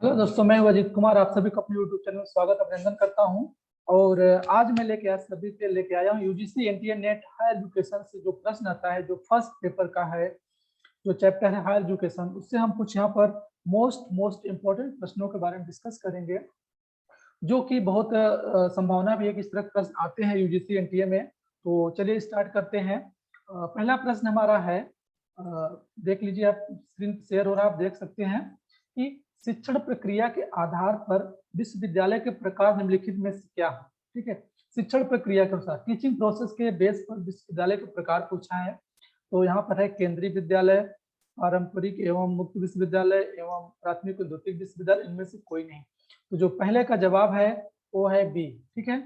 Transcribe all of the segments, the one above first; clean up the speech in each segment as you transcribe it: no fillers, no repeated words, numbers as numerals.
Hello दोस्तों, मैं हूं अजीत कुमार। आप सभी को अपने यूट्यूब चैनल में स्वागत अभिनंदन करता हूं। और आज मैं लेके आया हूं UGC NTA NET higher education से जो प्रश्न आता है, जो फर्स्ट पेपर का है, जो चैप्टर है हायर एजुकेशन, उससे हम कुछ यहाँ पर मोस्ट इम्पोर्टेंट प्रश्नों के बारे में डिस्कस करेंगे, जो कि बहुत संभावना भी है कि इस तरह के प्रश्न आते हैं यूजीसी एनटीए में। तो चलिए स्टार्ट करते हैं। पहला प्रश्न हमारा है, देख लीजिए, आप स्क्रीन शेयर हो रहा है, आप देख सकते हैं कि शिक्षण प्रक्रिया के आधार पर विश्वविद्यालय के प्रकार निम्नलिखित में से क्या है। ठीक है, शिक्षण प्रक्रिया के अनुसार टीचिंग प्रोसेस के बेस पर विश्वविद्यालय के प्रकार पूछा है। तो यहाँ पर है केंद्रीय विद्यालय, पारंपरिक एवं मुक्त विश्वविद्यालय एवं प्राथमिक और द्वितीयक विश्वविद्यालय, इनमें से कोई नहीं। तो जो पहले का जवाब है वो है बी। ठीक है,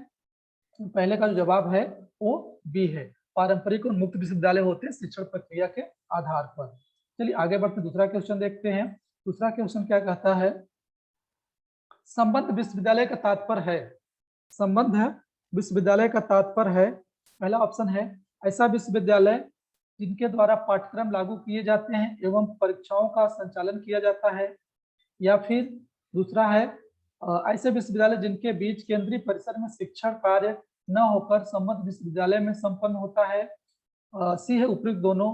पहले का जो जवाब है वो बी है, पारंपरिक और मुक्त विश्वविद्यालय होते हैं शिक्षण प्रक्रिया के आधार पर। चलिए आगे बढ़ते दूसरा क्वेश्चन देखते हैं। दूसरा क्वेश्चन क्या कहता है, संबद्ध विश्वविद्यालय का तात्पर्य है, संबद्ध विश्वविद्यालय का तात्पर्य है, पहला ऑप्शन है ऐसा विश्वविद्यालय जिनके द्वारा पाठ्यक्रम लागू किए जाते हैं एवं परीक्षाओं का संचालन किया जाता है, या फिर दूसरा है ऐसे विश्वविद्यालय जिनके बीच केंद्रीय परिसर में शिक्षण कार्य न होकर संबद्ध विश्वविद्यालय में संपन्न होता है, सी है उपयुक्त दोनों,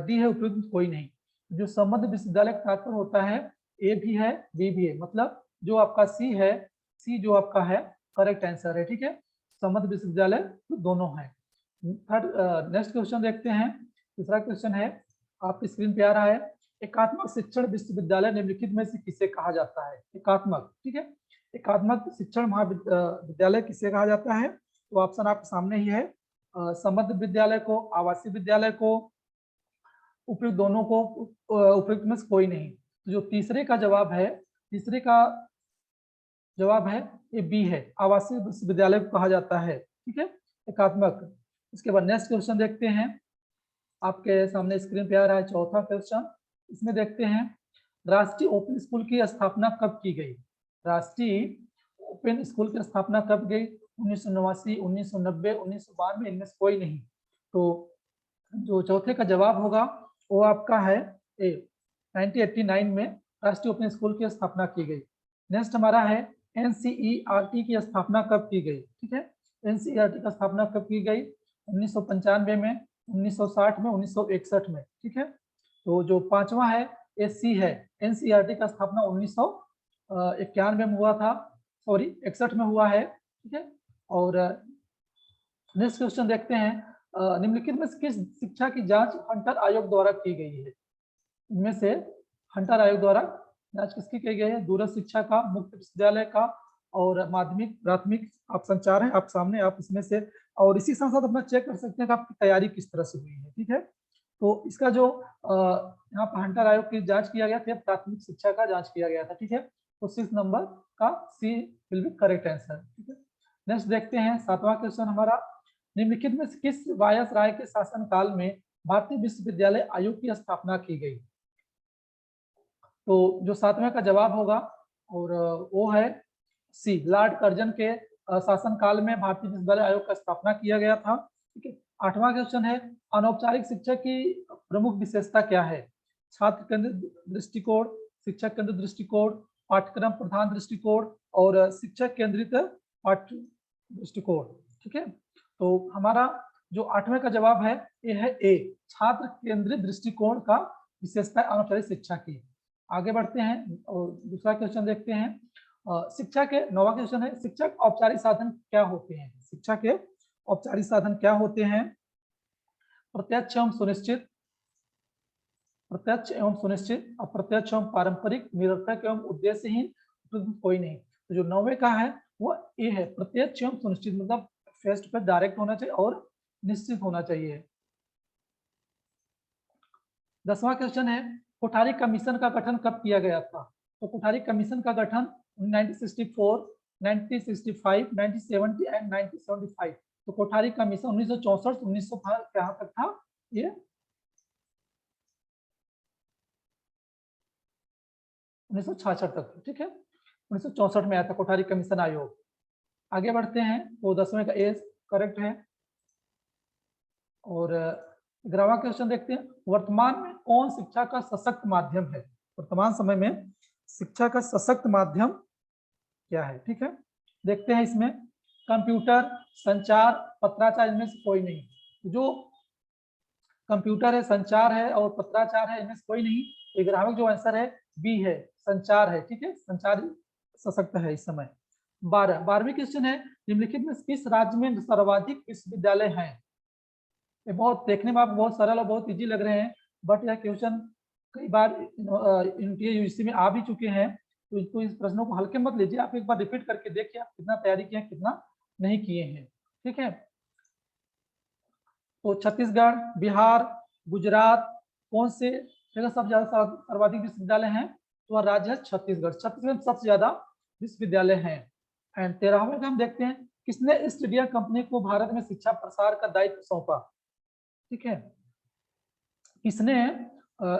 डी है उपयुक्त कोई नहीं। जो संबद्ध विश्वविद्यालय का तात्पर्य होता है ए भी है बी भी है, मतलब जो आपका सी है, सी जो आपका है करेक्ट आंसर है। ठीक है, संबद्ध विश्वविद्यालय तो दोनों है। थर्ड नेक्स्ट क्वेश्चन देखते हैं। तीसरा क्वेश्चन है, आपकी स्क्रीन पे आ रहा है, एकात्मक शिक्षण विश्वविद्यालय निम्नलिखित में से किसे कहा जाता है। एकात्मक, ठीक है, एकात्मक शिक्षण महाविद्यालय किसे कहा जाता है। तो ऑप्शन आपके सामने ही है, संबद्ध विद्यालय को, आवासीय विद्यालय को, उपयुक्त दोनों को, उपयुक्त में से कोई नहीं। तो जो तीसरे का जवाब है, तीसरे का जवाब है ये बी है, आवासीय विश्वविद्यालय को कहा जाता है। ठीक है, एकात्मक। इसके बाद नेक्स्ट क्वेश्चन देखते हैं, आपके सामने स्क्रीन पे आ रहा है चौथा क्वेश्चन। इसमें देखते हैं, राष्ट्रीय ओपन स्कूल की स्थापना कब की गई। राष्ट्रीय ओपन स्कूल की स्थापना कब गई, 1989, 1990, 1992, इनमें से कोई नहीं। तो जो चौथे का जवाब होगा वो आपका है ए, 1989 में राष्ट्रीय ओपन स्कूल की स्थापना की गई। नेक्स्ट हमारा है एनसीईआरटी की स्थापना कब की गई। ठीक है, एनसीईआरटी की स्थापना कब की गई, 1995 में, 1960 में, 1961 में। ठीक है, तो जो पांचवा है एससी है, एनसीईआरटी का स्थापना 1991 में हुआ था, सॉरी 61 में हुआ है। ठीक है, और नेक्स्ट क्वेश्चन देखते हैं, निम्नलिखित में किस शिक्षा की जांच हंटर आयोग द्वारा की गई है। इनमें से हंटर आयोग द्वारा जांच किसकी की गई है, दूरस्थ शिक्षा का, मुक्त विश्वविद्यालय का, और माध्यमिक प्राथमिक ऑप्शन 4 है आप सामने, आप इसमें से, और इसी साथ साथ अपना चेक कर सकते हैं कि आपकी तैयारी किस तरह से हुई है। ठीक है, तो इसका जो यहाँ पर हंटर आयोग की जांच किया गया था, प्राथमिक शिक्षा का जांच किया गया था। ठीक है, तो 6 नंबर का सी विल बी करेक्ट आंसर। ठीक है, नेक्स्ट देखते हैं सातवां क्वेश्चन हमारा, निम्नलिखित में से किस वायसराय के शासनकाल में भारतीय विश्वविद्यालय आयोग की स्थापना की गई। तो जो सातवें का जवाब होगा और वो है सी, लॉर्ड कर्जन के शासनकाल में भारतीय विश्वविद्यालय आयोग का स्थापना किया गया था। ठीक है, आठवां क्वेश्चन है, अनौपचारिक शिक्षा की प्रमुख विशेषता क्या है। छात्र केंद्रित दृष्टिकोण, शिक्षक केंद्रित दृष्टिकोण, पाठ्यक्रम प्रधान दृष्टिकोण, और शिक्षक केंद्रित पाठ्य दृष्टिकोण। ठीक है, तो हमारा जो आठवें का जवाब है ये है ए, छात्र केंद्रित दृष्टिकोण का विशेषता अनौपचारिक शिक्षा की। आगे बढ़ते हैं और दूसरा क्वेश्चन देखते हैं। शिक्षा के नौवां क्वेश्चन है, शिक्षक औपचारिक साधन क्या होते हैं। शिक्षा के औपचारिक साधन क्या होते हैं, प्रत्यक्ष एवं सुनिश्चित, प्रत्यक्ष एवं सुनिश्चित, अप्रत्यक्ष एवं पारंपरिक, निरर्थक एवं उद्देश्यहीन, कोई नहीं। तो जो नौवे का है वो ए है, प्रत्यक्ष एवं सुनिश्चित, मतलब फेस टू फेस डायरेक्ट होना चाहिए और निश्चित होना चाहिए। 10वां क्वेश्चन है, कोठारी कमीशन का गठन कब किया गया था। तो कोठारी कमीशन का गठन 1964, 1965, 1970 एंड 1975। तो कोठारी कमीशन 1964 1900 कहाँ तक था, ये 1966 तक। ठीक है, 1964 में आया था कोठारी कमीशन आयोग। आगे बढ़ते हैं, तो 10वें का ए करेक्ट है। और 11वां क्वेश्चन देखते हैं, वर्तमान में कौन शिक्षा का सशक्त माध्यम है। वर्तमान समय में शिक्षा का सशक्त माध्यम क्या है? ठीक है, देखते हैं इसमें कंप्यूटर, संचार, पत्राचार, इनमें से कोई नहीं। जो कंप्यूटर है, संचार है और पत्राचार है, इनमें से कोई नहीं। 11वां जो आंसर है बी है, संचार है। ठीक है, संचार सशक्त है इस समय। 12वीं क्वेश्चन है, निम्नलिखित में किस राज्य में सर्वाधिक विश्वविद्यालय हैं? ये बहुत देखने में आपको बहुत सरल और बहुत इजी लग रहे हैं, बट यह क्वेश्चन कई बार यूजीसी में आ भी चुके हैं, तो इसको इस प्रश्नों को हल्के मत लीजिए। आप एक बार रिपीट करके देखिए आप कितना तैयारी किए हैं, कितना नहीं किए हैं। ठीक है, तो छत्तीसगढ़, बिहार, गुजरात, कौन से जगह सबसे ज्यादा सर्वाधिक विश्वविद्यालय हैं? तो वह राज्य है छत्तीसगढ़। छत्तीसगढ़ में सबसे ज्यादा विश्वविद्यालय हैं। एंड 13वें का हम देखते हैं, किसने ईस्ट इंडिया कंपनी को भारत में शिक्षा प्रसार का दायित्व सौंपा? ठीक है, किसने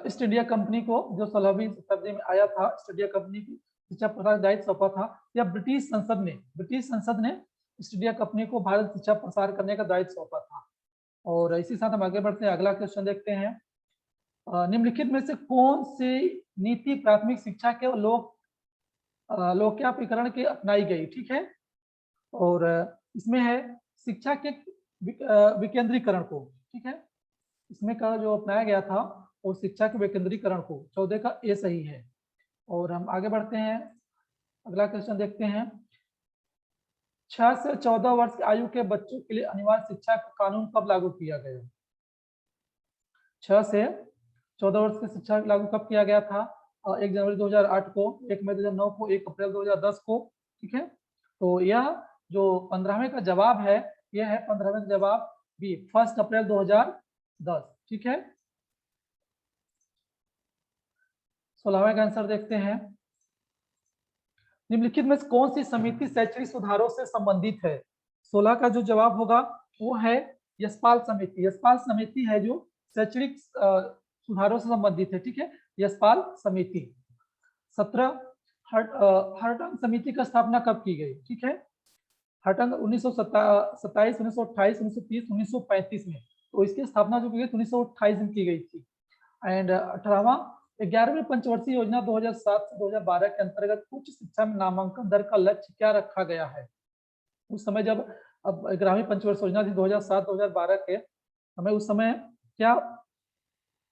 ईस्ट इंडिया कंपनी को, जो 16वीं शताब्दी में आया था, ईस्ट इंडिया कंपनी की शिक्षा प्रसार दायित्व सौंपा था? या ब्रिटिश संसद ने ईस्ट इंडिया कंपनी को भारत शिक्षा प्रसार करने का दायित्व सौंपा था? और इसी साथ हम आगे बढ़ते हैं, अगला क्वेश्चन देखते हैं। निम्नलिखित में से कौन सी नीति प्राथमिक शिक्षा के लोकप्राधिकरण के अपनाई गई? ठीक है, और इसमें है शिक्षा के विकेंद्रीकरण को। ठीक है, इसमें का जो अपनाया गया था वो शिक्षा के विकेंद्रीकरण को। 14 का ए सही है। और हम आगे बढ़ते हैं, अगला क्वेश्चन देखते हैं। 6 से 14 वर्ष की आयु के बच्चों के लिए अनिवार्य शिक्षा का कानून कब लागू किया गया? 6 से 14 वर्ष की शिक्षा लागू कब किया गया था? 1 जनवरी 2008 को, 1 मई 2009 को, 1 अप्रैल 2010 को। ठीक है, तो यह जो 15वें का जवाब है, यह है 15वें का जवाब बी, 1 अप्रैल 2010। ठीक है, 16वें का आंसर देखते हैं। निम्नलिखित में कौन सी समिति शैक्षणिक सुधारों से संबंधित है? 16 का जो जवाब होगा वो है यशपाल समिति। यशपाल समिति है जो शैक्षणिक सुधारों से संबंधित है। ठीक है, यशपाल समिति। 17 हर्टन समिति का स्थापना कब की गई? ठीक है, हर्टन 1927, 1928, 1930, 1935 में। तो इसकी स्थापना जो की गई 1928 में की गई थी। एंड 18वां 11वीं पंचवर्षीय योजना 2007 से 2012 के अंतर्गत उच्च शिक्षा में नामांकन दर का लक्ष्य क्या रखा गया है? उस समय जब अब 11वीं पंचवर्षीय योजना थी 2007-2012 के समय, उस समय क्या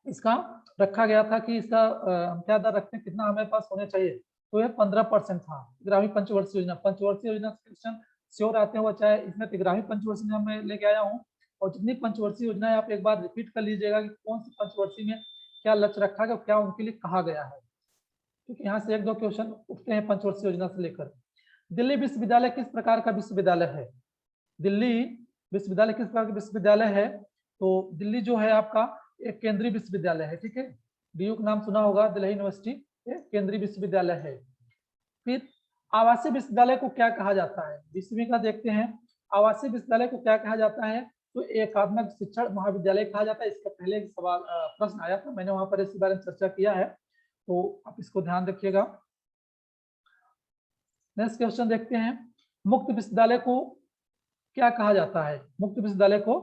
इसका रखा गया था कि इसका हम क्या दर रखते हैं, कितना हमारे पास होना चाहिए? तो यह 15% था। 11वीं पंचवर्षीय योजना, पंचवर्षीय योजना क्वेश्चन श्योर आते हैं, वो चाहे इसमें 11वीं पंचवर्षीय योजना में लेके आया हूँ। और जितनी पंचवर्षीय योजना आप एक बार रिपीट कर लीजिएगा कि कौन सी पंचवर्षीय में क्या लक्ष्य रखा गया, क्या उनके लिए कहा गया है, क्योंकि यहाँ से 1-2 क्वेश्चन उठते हैं पंचवर्षीय योजना से लेकर। दिल्ली विश्वविद्यालय किस प्रकार का विश्वविद्यालय है? दिल्ली विश्वविद्यालय किस प्रकार का विश्वविद्यालय है? तो दिल्ली जो है आपका एक केंद्रीय विश्वविद्यालय है। ठीक है, डीयू का नाम सुना होगा, दिल्ली यूनिवर्सिटी एक केंद्रीय विश्वविद्यालय है। फिर आवासीय विश्वविद्यालय को क्या कहा जाता है? 20वीं का देखते हैं, आवासीय विश्वविद्यालय को क्या कहा जाता है? तो एकात्मक शिक्षण महाविद्यालय कहा जाता है। इसका पहले एक सवाल प्रश्न आया था, मैंने वहां पर इसके बारे में चर्चा किया है, तो आप इसको ध्यान रखिएगा। नेक्स्ट क्वेश्चन देखते हैं, मुक्त विश्वविद्यालय को क्या कहा जाता है? मुक्त विश्वविद्यालय को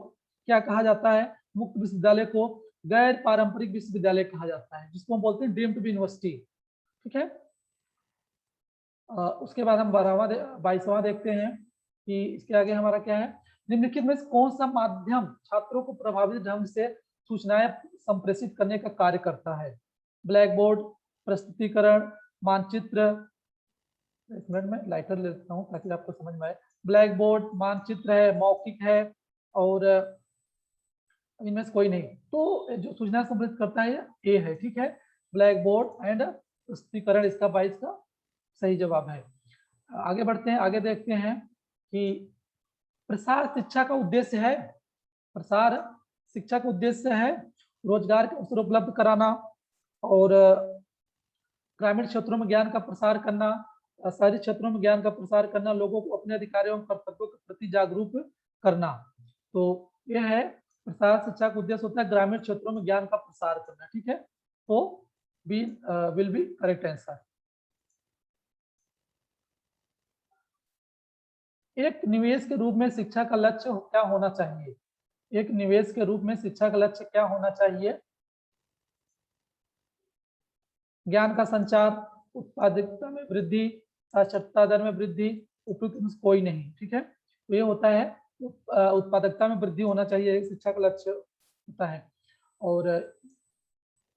क्या कहा जाता है? मुक्त विश्वविद्यालय को गैर पारंपरिक विश्वविद्यालय कहा जाता है, जिसको हम बोलते हैं डीम्ड टू बी यूनिवर्सिटी। ठीक है, उसके बाद हम 22वां देखते हैं कि इसके आगे हमारा क्या है। निम्नलिखित में कौन सा माध्यम छात्रों को प्रभावित ढंग से सूचनाएं संप्रेषित करने का कार्य करता है? ब्लैक बोर्ड, प्रस्तुतिकरण, मानचित्र। एक मिनट में लाइटर ले लेता हूँ ताकि आपको समझ में आए। ब्लैक बोर्ड, मानचित्र है, मौखिक है, और इनमें से कोई नहीं। तो जो सूचना संप्रेषित करता है ए है। ठीक है, ब्लैक बोर्ड एंड प्रस्तुतिकरण इसका 22 का सही जवाब है। आगे बढ़ते हैं, आगे देखते हैं कि प्रसार शिक्षा का उद्देश्य है, प्रसार शिक्षा का उद्देश्य है रोजगार के अवसर उपलब्ध कराना और ग्रामीण क्षेत्रों में ज्ञान का प्रसार करना, शहरी क्षेत्रों में ज्ञान का प्रसार करना, लोगों को अपने अधिकारों और कर्तव्यों के प्रति जागरूक करना। तो यह है प्रसार शिक्षा का उद्देश्य होता है ग्रामीण क्षेत्रों में ज्ञान का प्रसार करना। ठीक है, तो B will be correct answer. एक निवेश के रूप में शिक्षा का लक्ष्य क्या होना चाहिए? एक निवेश के रूप में शिक्षा का लक्ष्य क्या होना चाहिए? ज्ञान का संचार, उत्पादकता में वृद्धि, साक्षरता दर में वृद्धि, उपयुक्त कोई नहीं। ठीक है, तो ये होता है उत्पादकता में वृद्धि होना चाहिए, शिक्षा का लक्ष्य होता है। और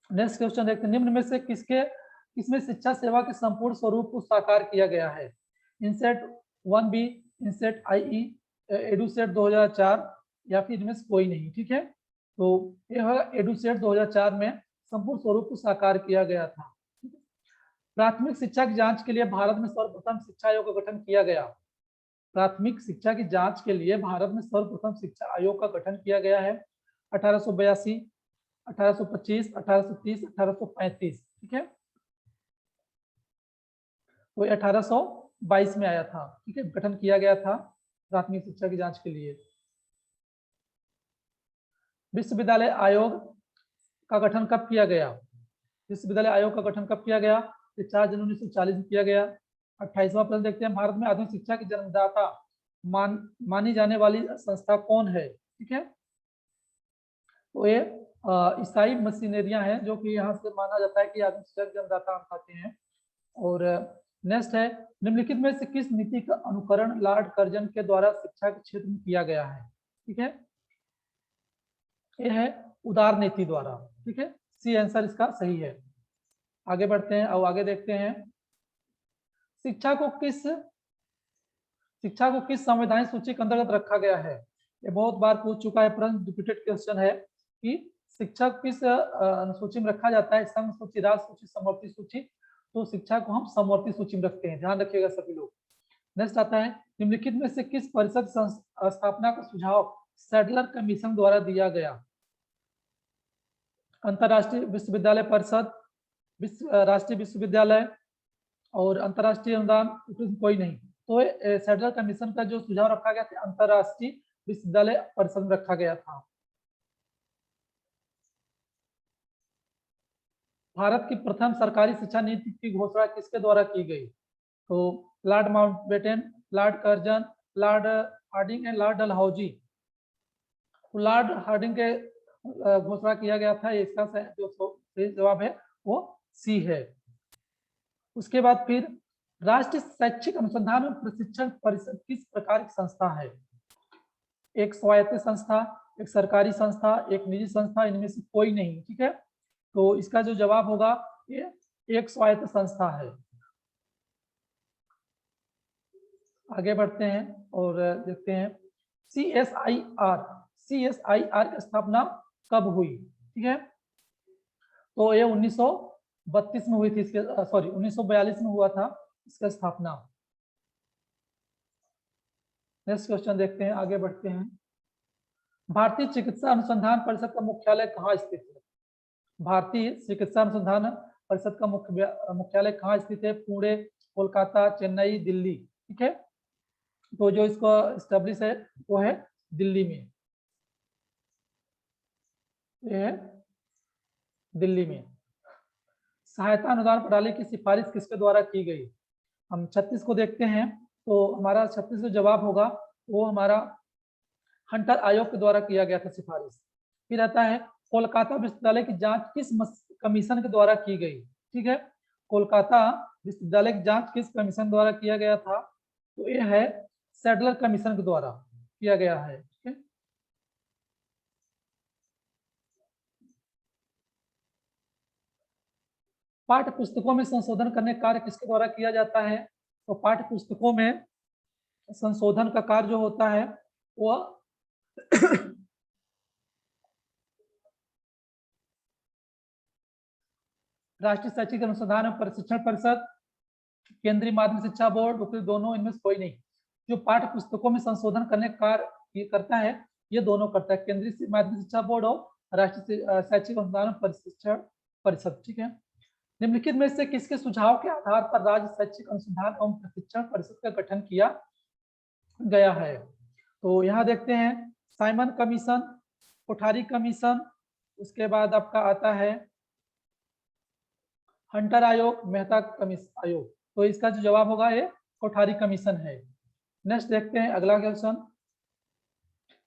नेक्स्ट क्वेश्चन देखते हैं, निम्न में से किसमें शिक्षा सेवा के संपूर्ण स्वरूप को साकार किया गया है? INSAT 1B, INSAT IE, EDUSAT 2004 या फिर इनमें से कोई नहीं। ठीक है, तो यह एडुसेट 2004 में संपूर्ण स्वरूप को साकार किया गया था। प्राथमिक शिक्षा की जांच के लिए भारत में सर्वप्रथम शिक्षा आयोग का गठन किया गया। प्राथमिक शिक्षा की जांच के लिए भारत में सर्वप्रथम शिक्षा आयोग का गठन किया गया है 1882, 1825, 1830, 1835। ठीक है, तो 1822 में आया था। ठीक है, गठन किया गया था प्राथमिक शिक्षा की जांच के लिए। विश्वविद्यालय आयोग का गठन कब किया गया? विश्वविद्यालय आयोग का गठन कब किया गया? 4 जनवरी 1940 में किया गया। 28वां प्रश्न देखते हैं, भारत में आधुनिक शिक्षा की जन्मदाता मानी जाने वाली संस्था कौन है? ठीक है, तो ये ईसाई मिशनरियां हैं जो कि यहाँ से माना जाता है कि आधुनिक शिक्षा के जन्मदाता हम कहते हैं। और नेक्स्ट है, निम्नलिखित में से किस नीति का अनुकरण लॉर्ड कर्जन के द्वारा शिक्षा के क्षेत्र में किया गया है? ठीक है, यह है उदार नीति द्वारा। ठीक है, सी आंसर इसका सही है। आगे बढ़ते हैं और आगे देखते हैं, शिक्षा को किस संवैधानिक सूची के अंतर्गत रखा गया है? ये बहुत बार पूछ चुका है प्रश्न, रिपीटेड क्वेश्चन है कि शिक्षा किस सूची में रखा जाता है? संघ सूची, राज्य सूची, समवर्ती सूची। तो शिक्षा को हम समवर्ती सूची में रखते हैं, ध्यान रखिएगा सभी लोग। नेक्स्ट आता है, निम्नलिखित में से किस परिषद स्थापना का सुझाव सैडलर कमीशन द्वारा दिया गया? अंतरराष्ट्रीय विश्वविद्यालय परिषद, राष्ट्रीय विश्वविद्यालय और अंतरराष्ट्रीय अनुदान, कोई नहीं। तो सैडलर कमीशन का जो सुझाव रखा गया था अंतरराष्ट्रीय विश्वविद्यालय परिषद में रखा गया था। भारत की प्रथम सरकारी शिक्षा नीति की घोषणा किसके द्वारा की गई? तो Lord Mountbatten, Lord Curzon, Lord Hardinge and Lord Dalhousie. Lord Hardinge के घोषणा किया गया था, इसका जो सही जवाब है वो सी है। उसके बाद फिर राष्ट्रीय शैक्षिक अनुसंधान और प्रशिक्षण परिषद किस प्रकार की संस्था है? एक स्वायत्त संस्था, एक सरकारी संस्था, एक निजी संस्था, इनमें से कोई नहीं। ठीक है, तो इसका जो जवाब होगा ये एक स्वायत्त संस्था है। आगे बढ़ते हैं और देखते हैं, CSIR की स्थापना कब हुई? ठीक है, तो ये 1932 में हुई थी, इसके 1942 में हुआ था इसका स्थापना। नेक्स्ट क्वेश्चन देखते हैं, आगे बढ़ते हैं, भारतीय चिकित्सा अनुसंधान परिषद का मुख्यालय कहाँ स्थित है? भारतीय चिकित्सा अनुसंधान परिषद का मुख्यालय कहाँ स्थित है? पुणे, कोलकाता, चेन्नई, दिल्ली। ठीक है, तो जो इसको एस्टेब्लिश है वो है दिल्ली में, ये है दिल्ली में। सहायता अनुदान प्रणाली की सिफारिश किसके द्वारा की गई? हम 36 को देखते हैं, तो हमारा 36 जो जवाब होगा वो हमारा हंटर आयोग के द्वारा किया गया था सिफारिश। फिर आता है, कोलकाता विश्वविद्यालय की जांच किस कमीशन के द्वारा की गई? ठीक है, कोलकाता विश्वविद्यालय की जांच किस कमीशन द्वारा किया गया था? तो ये है सैडलर कमीशन के द्वारा किया गया है। ठीक है, पाठ्य पुस्तकों में संशोधन करने का कार्य किसके द्वारा किया जाता है? तो पाठ्य पुस्तकों में संशोधन का कार्य जो होता है वो राष्ट्रीय शैक्षिक अनुसंधान एवं प्रशिक्षण परिषद, केंद्रीय माध्यमिक शिक्षा बोर्ड, दोनों, इनमें से कोई नहीं। जो पाठ्य पुस्तकों में संशोधन करने का कार्य करता है ये दोनों करता है, केंद्रीय माध्यमिक शिक्षा बोर्ड और राष्ट्रीय शैक्षिक अनुसंधान एवं प्रशिक्षण परिषद। ठीक है, निम्नलिखित में से किसके सुझाव के आधार पर राज्य शैक्षिक अनुसंधान एवं प्रशिक्षण परिषद का गठन किया गया है? तो यहाँ देखते हैं, साइमन कमीशन, कोठारी कमीशन, उसके बाद आपका आता है हंटर आयोग, मेहता कमीशन आयोग। तो इसका जो जवाब होगा ये कोठारी कमीशन है। नेक्स्ट देखते हैं अगला क्वेश्चन,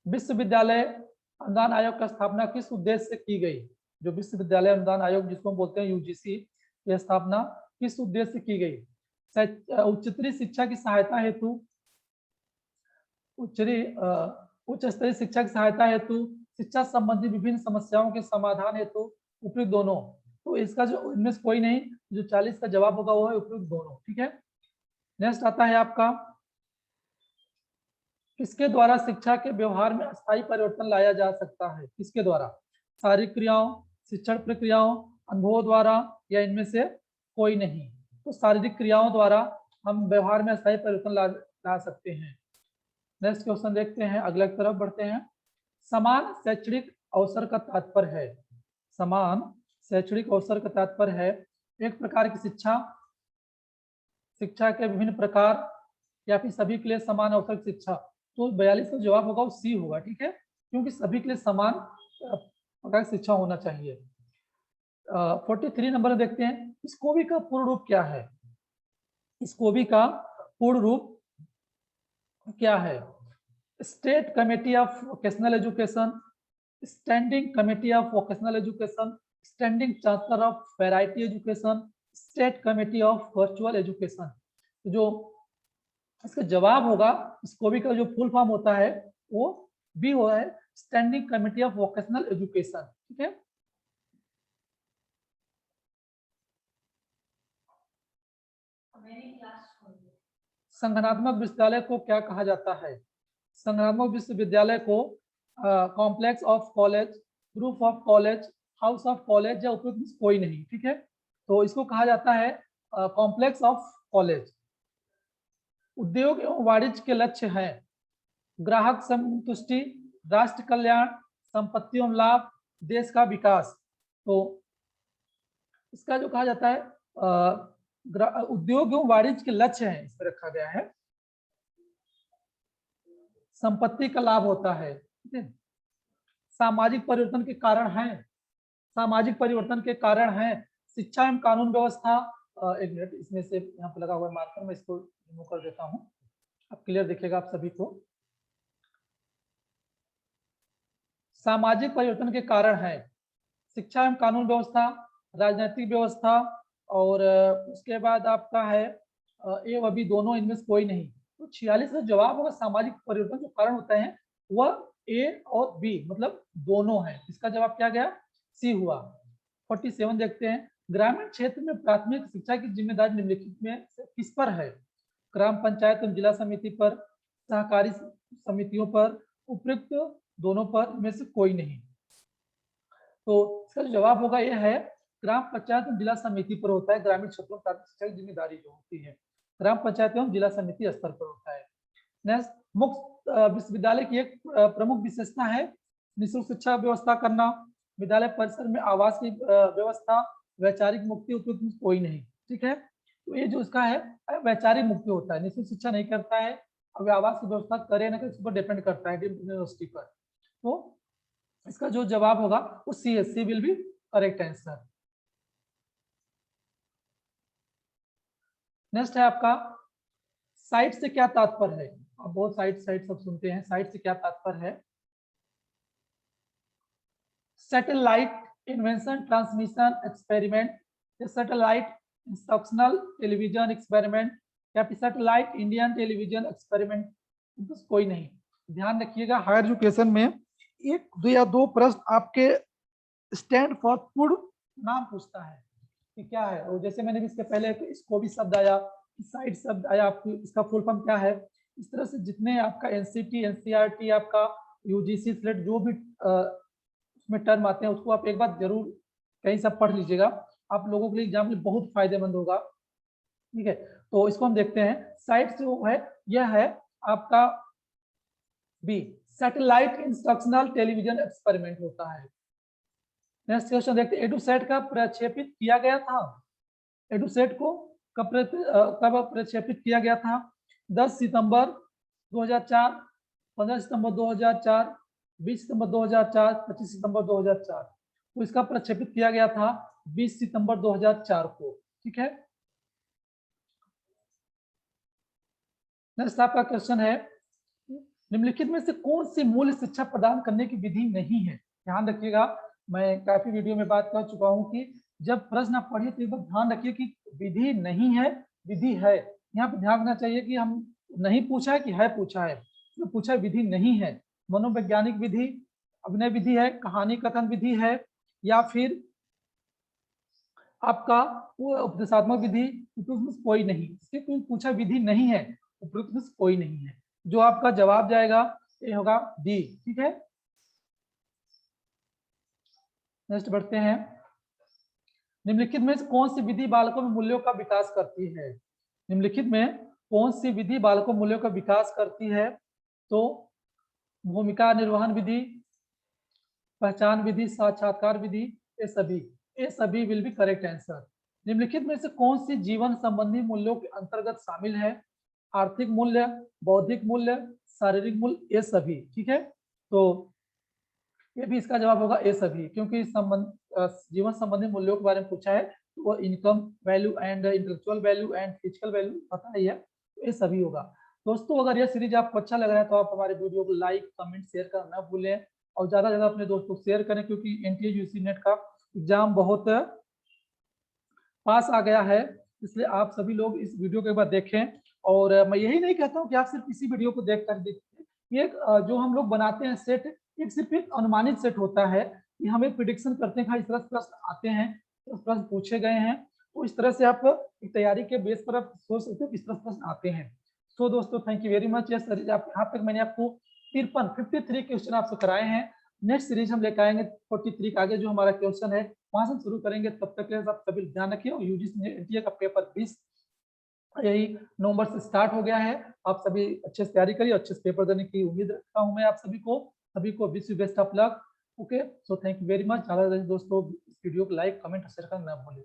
विश्वविद्यालय अनुदान आयोग का स्थापना किस उद्देश्य से की गई? जो विश्वविद्यालय अनुदान आयोग जिसको हम बोलते हैं UGC, यह स्थापना किस उद्देश्य से की गई? उच्चतरी शिक्षा की सहायता हेतु, उच्च स्तरीय शिक्षा की सहायता हेतु, शिक्षा संबंधी विभिन्न समस्याओं के समाधान हेतु, उपयुक्त दोनों। तो इसका जो इनमें से कोई नहीं, जो 40 का जवाब होगा वो है उपयुक्त दोनों। ठीक है, नेक्स्ट आता है आपका, किसके द्वारा शिक्षा के व्यवहार में अस्थायी परिवर्तन लाया जा सकता है? किसके द्वारा? शारीरिक क्रियाओं, शिक्षण प्रक्रियाओं, अनुभवों द्वारा, या इनमें से कोई नहीं? तो शारीरिक क्रियाओं द्वारा हम व्यवहार में अस्थायी परिवर्तन ला सकते हैं। नेक्स्ट क्वेश्चन देखते हैं, अगले की तरफ बढ़ते हैं। समान शैक्षणिक अवसर का तात्पर्य है, समान शैक्षणिक अवसर का तात्पर्य है एक प्रकार की शिक्षा, शिक्षा के विभिन्न प्रकार, या फिर सभी के लिए समान अवसर की शिक्षा। तो 42 का जवाब होगा वो सी होगा। ठीक है, क्योंकि सभी के लिए समान प्रकार की शिक्षा होना चाहिए। 43 नंबर में देखते हैं, स्कोबी का पूर्ण रूप क्या है? स्कोबी का पूर्ण रूप क्या है? State committee of vocational education, standing committee of vocational education, standing chancellor of variety education, state committee of virtual education. जो इसका जवाब होगा, स्कोबी का जो फुल फॉर्म होता है वो बी हुआ है, standing committee of vocational education. ठीक है, संगठनात्मक विश्वविद्यालय को क्या कहा जाता है? संगठनात्मक विश्वविद्यालय को complex of college, group of college, house of college, या उपयुक्त कोई नहीं। ठीक है, तो इसको कहा जाता है कॉम्प्लेक्स ऑफ कॉलेज। उद्योग एवं वाणिज्य के लक्ष्य हैं ग्राहक संतुष्टि, राष्ट्र कल्याण, संपत्ति एवं लाभ, देश का विकास। तो इसका जो कहा जाता है उद्योग एवं वाणिज्य के लक्ष्य हैं, इस पर रखा गया है। संपत्ति का लाभ होता है। ठीक है, सामाजिक परिवर्तन के कारण है, सामाजिक परिवर्तन के कारण है शिक्षा एवं कानून व्यवस्था। एक मिनट, इसमें से यहाँ पर लगा हुआ मार्कर, मैं इसको रिमूव कर देता हूँ, अब क्लियर दिखेगा आप सभी को। सामाजिक परिवर्तन के कारण है शिक्षा एवं कानून व्यवस्था, राजनीतिक व्यवस्था, और उसके बाद आपका है ए व बी दोनों, इनमें से कोई नहीं। तो 46 का जवाब होगा सामाजिक परिवर्तन जो कारण होता है वह ए और बी मतलब दोनों है। इसका जवाब क्या गया? सी हुआ। 47 देखते हैं, ग्रामीण क्षेत्र में प्राथमिक शिक्षा की जिम्मेदारी निम्नलिखित में से किस पर है? ग्राम पंचायत एवं जिला समिति पर, सहकारी समितियों पर, उपयुक्त दोनों पर, में से कोई नहीं। तो इसका जवाब होगा यह है ग्राम पंचायत एवं जिला समिति पर होता है। ग्रामीण क्षेत्रों में प्राथमिक शिक्षा की जिम्मेदारी जो होती है ग्राम पंचायत एवं जिला समिति स्तर पर होता है। नेक्स्ट, मुक्त विश्वविद्यालय की एक प्रमुख विशेषता है निःशुल्क शिक्षा व्यवस्था करना, विद्यालय परिसर में आवास की व्यवस्था, वैचारिक मुक्ति, उपयुक्त कोई नहीं। ठीक है, तो ये जो इसका है वैचारिक मुक्ति होता है, निःशुल्क शिक्षा नहीं करता है, अब आवास की व्यवस्था करे ना करे इस पर डिपेंड करता है यूनिवर्सिटी पर। तो इसका जो जवाब होगा वो सी है, C will be correct answer. Next है आपका, साइट से क्या तात्पर्य है? आप बहुत साइट साइट सब सुनते हैं, साइट से क्या तात्पर्य है? सैटेलाइट इन्वेंशन ट्रांसमिशन एक्सपेरिमेंट, या सैटेलाइट इंस्ट्रक्शनल टेलीविजन एक्सपेरिमेंट, या फिर सैटेलाइट इंडियन टेलीविजन एक्सपेरिमेंट, कोई नहीं। ध्यान रखिएगा, हायर एजुकेशन में एक दो या दो प्रश्न आपके स्टैंड फॉर फूड नाम पूछता है कि क्या है, और जैसे मैंने भी इसके पहले इसको भी शब्द आया, साइड शब्द आया, आपको इसका फुल फॉर्म क्या है, इस तरह से जितने आपका एनसीटी एनसीईआरटी आपका यूजीसी स्लेट जो भी उसमें टर्म आते हैं उसको आप एक बार जरूर कहीं से पढ़ लीजिएगा, आप लोगों के लिए एग्जाम में बहुत फायदेमंद होगा। ठीक है, तो इसको हम देखते हैं। साइट जो है यह है आपका B, satellite instructional television experiment होता है। नेक्स्ट क्वेश्चन देखते हैं, एडुसेट का प्रक्षेपित किया गया था, एडुसेट को कब प्रक्षेपित किया गया था? 10 सितंबर 2004, 15 सितंबर 2004, 20 सितंबर 2004, 25 सितंबर 2004। तो इसका प्रक्षेपित किया गया था 20 सितंबर 2004 को। ठीक है, नेक्स्ट आपका क्वेश्चन है, निम्नलिखित में से कौन सी मूल्य शिक्षा प्रदान करने की विधि नहीं है? ध्यान रखिएगा, मैं काफी वीडियो में बात कर चुका हूं कि जब प्रश्न आप पढ़िए तो एक बार ध्यान रखिए कि विधि नहीं है, विधि है। यहाँ पे ध्यान रखना चाहिए कि हम नहीं पूछा है कि है पूछा है, तो पूछा है विधि नहीं है। मनोवैज्ञानिक विधि, अभिनय विधि है, कहानी कथन विधि है, या फिर आपका वो उपदेशात्मक विधि, उपयुक्त में से कोई नहीं। इसके कोई पूछा विधि नहीं है, उपयुक्त में से कोई नहीं है। जो आपका जवाब जाएगा ये होगा डी। ठीक है, नेक्स्ट बढ़ते हैं। निम्नलिखित में से कौन सी विधि बालकों में मूल्यों का विकास करती है? निम्नलिखित में कौन सी विधि बालकों मूल्यों का विकास करती है? तो भूमिका निर्वहन विधि, पहचान विधि, साक्षात्कार विधि, ये सभी विल बी करेक्ट आंसर। निम्नलिखित में से कौन सी जीवन संबंधी मूल्यों के अंतर्गत शामिल है? आर्थिक मूल्य, बौद्धिक मूल्य, शारीरिक मूल्य, ये सभी। ठीक है, तो ये भी इसका जवाब होगा ए सभी, क्योंकि जीवन संबंधी मूल्यों के बारे में पूछा है तो वो income value and intellectual value and physical value पता ही है, तो ये सभी होगा। दोस्तों अगर यह सीरीज आपको अच्छा लग रहा है तो आप हमारे वीडियो को लाइक कमेंट शेयर करना न भूलें, और ज्यादा से ज्यादा अपने दोस्तों को शेयर करें, क्योंकि एनटीए यूजी नेट का एग्जाम बहुत पास आ गया है, इसलिए आप सभी लोग इस वीडियो को एक बार देखें। और मैं यही नहीं कहता हूँ कि आप सिर्फ इसी वीडियो को देख कर देखिए, ये जो हम लोग बनाते हैं सेट, एक सिर्फ एक अनुमानित सेट होता है कि हम एक प्रिडिक्शन करते हैं, इस तरह से प्रश्न आते हैं, तो प्रश्न पूछे गए हैं, तो इस तरह से आप तैयारी के बेस पर आप सोच सकते हो किस तरह प्रश्न आते हैं। सो दोस्तों thank you very much. Yes sir, आप यहाँ तक मैंने आपको 53 क्वेश्चन आपसे कराए हैं। नेक्स्ट सीरीज हम लेकर आएंगे 43 का आगे जो हमारा क्वेश्चन है वहां से हम शुरू करेंगे। तब तक के लिए आप सभी ध्यान रखिए, और यूजीसी एनटीए का पेपर 20 यही नवंबर से स्टार्ट हो गया है। आप सभी अच्छे से तैयारी करिए, अच्छे से पेपर देने की उम्मीद रखता हूं मैं आप सभी को wish you best of luck. Okay, so thank you very much. ज्यादा दोस्तों इस वीडियो को लाइक कमेंट और शेयर करना ना भूलें।